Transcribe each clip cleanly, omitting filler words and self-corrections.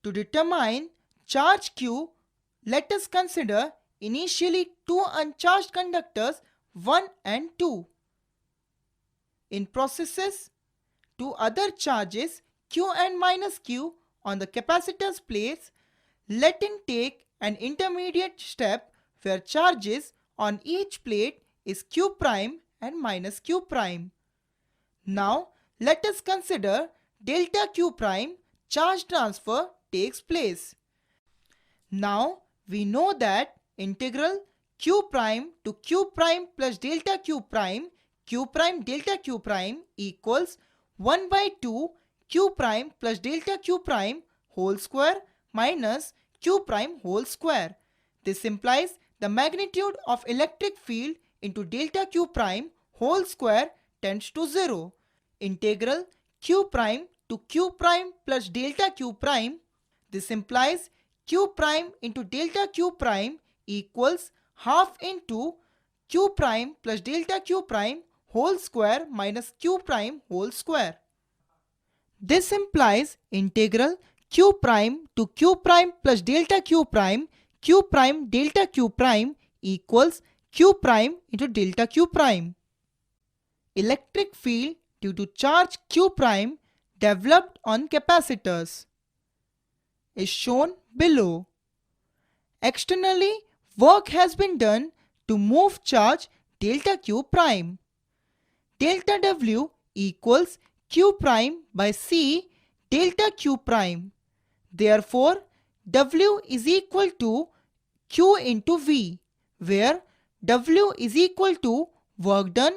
To determine charge Q, let us consider initially two uncharged conductors 1 and 2. In processes, two other charges Q and minus Q on the capacitor's plates, letting take an intermediate step where charges on each plate is Q prime and minus Q prime. Now let us consider delta Q prime charge transfer takes place. Now we know that integral Q prime to Q prime plus delta Q prime delta Q prime equals 1 by 2 Q prime plus delta Q prime whole square minus Q prime whole square. This implies the magnitude of electric field into delta Q prime whole square tends to 0. Integral Q prime to Q prime plus delta Q prime. This implies Q prime into delta Q prime equals half into Q prime plus delta Q prime whole square minus Q prime whole square. This implies integral Q prime to Q prime plus delta Q prime delta Q prime equals Q prime into delta Q prime. Electric field due to charge Q prime developed on capacitors is shown below. Externally, work has been done to move charge delta Q prime. Delta W equals Q prime by C delta Q prime. Therefore, W is equal to Q into V, where W is equal to work done,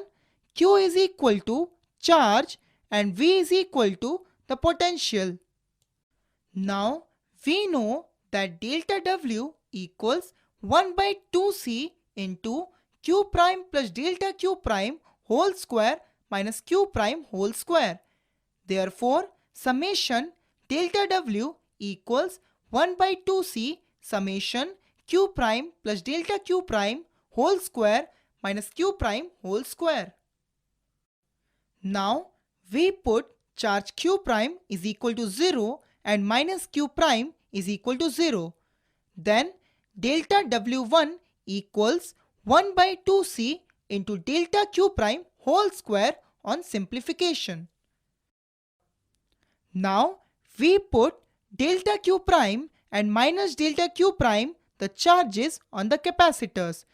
Q is equal to charge, and V is equal to the potential. Now, we know that delta W equals 1 by 2C into Q prime plus delta Q prime whole square minus Q prime whole square. Therefore, summation delta W equals 1 by 2C summation Q prime plus delta Q prime whole square minus Q prime whole square. Now, we put charge Q prime is equal to 0 and minus Q prime is equal to 0. Then delta W1 equals 1 by 2C into delta Q prime whole square on simplification. Now we put delta Q prime and minus delta Q prime the charges on the capacitors.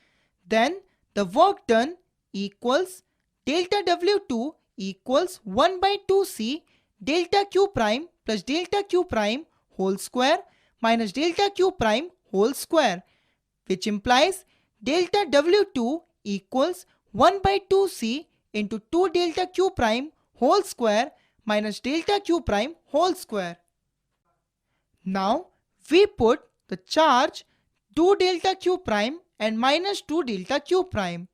Then the work done equals delta W2 equals 1 by 2C delta Q prime plus delta Q prime whole square minus delta Q prime whole square, which implies delta W2 equals 1 by 2C into 2 delta Q prime whole square minus delta Q prime whole square. Now we put the charge 2 delta Q prime and minus 2 delta Q prime.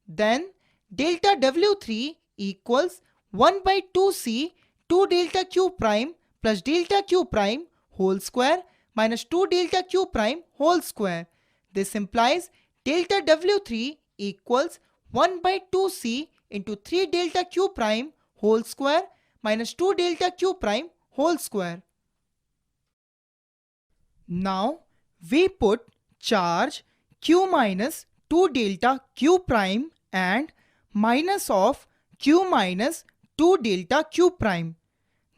Then delta W3 equals 1 by 2C 2 delta Q prime plus delta Q prime whole square minus 2 delta Q prime whole square. This implies delta W3 equals 1 by 2C into 3 delta Q prime whole square minus 2 delta Q prime whole square. Now we put charge Q minus 2 delta Q prime and minus of Q minus 2 delta Q prime.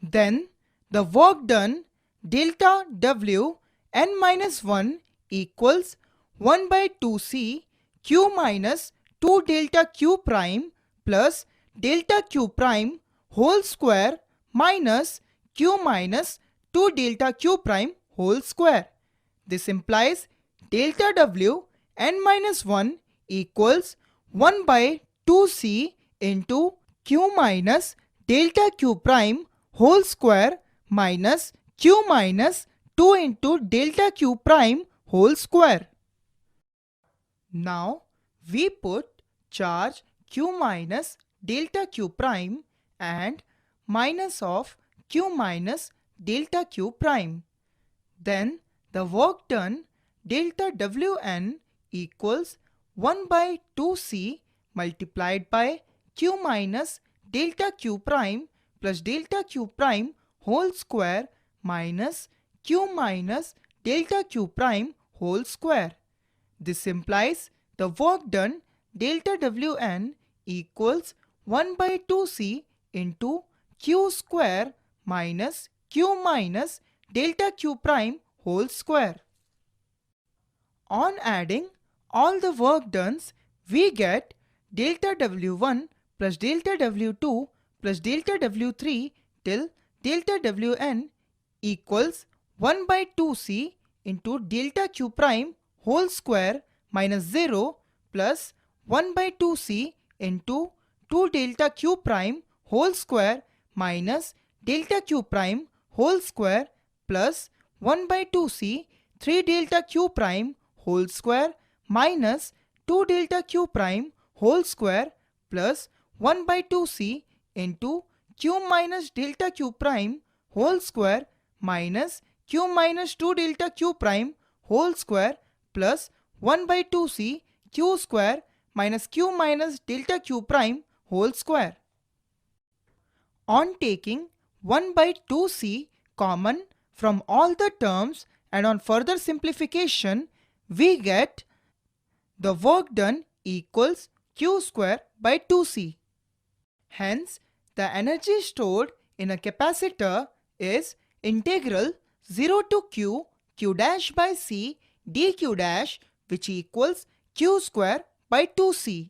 Then the work done delta W n minus 1 equals 1 by 2C Q minus 2 delta Q prime plus delta Q prime whole square minus Q minus 2 delta Q prime whole square. This implies delta W n minus 1 equals 1 by 2C into Q minus delta Q prime whole square minus Q minus 2 into delta Q prime whole square. Now we put charge Q minus delta Q prime and minus of Q minus delta Q prime. Then the work done delta Wn equals 1 by 2C multiplied by Q minus delta Q prime plus delta Q prime whole square minus q minus delta q prime whole square. This implies the work done delta Wn equals 1 by 2c into q square minus q minus delta q prime whole square. On adding all the work dones, we get delta W1 plus delta W2 plus delta W3 till delta Wn equals 1 by 2c into delta q prime whole square minus 0 plus 1 by 2c into 2 delta q prime whole square minus delta q prime whole square plus 1 by 2c 3 delta q prime whole square minus 2 delta q prime whole square plus 1 by 2c into q minus delta q prime whole square minus q minus 2 delta q prime whole square plus 1 by 2c q square minus q minus delta q prime whole square. On taking 1 by 2c common from all the terms and on further simplification, we get the work done equals q square by 2c. Hence, the energy stored in a capacitor is integral 0 to q dash by c dq dash, which equals q square by 2c.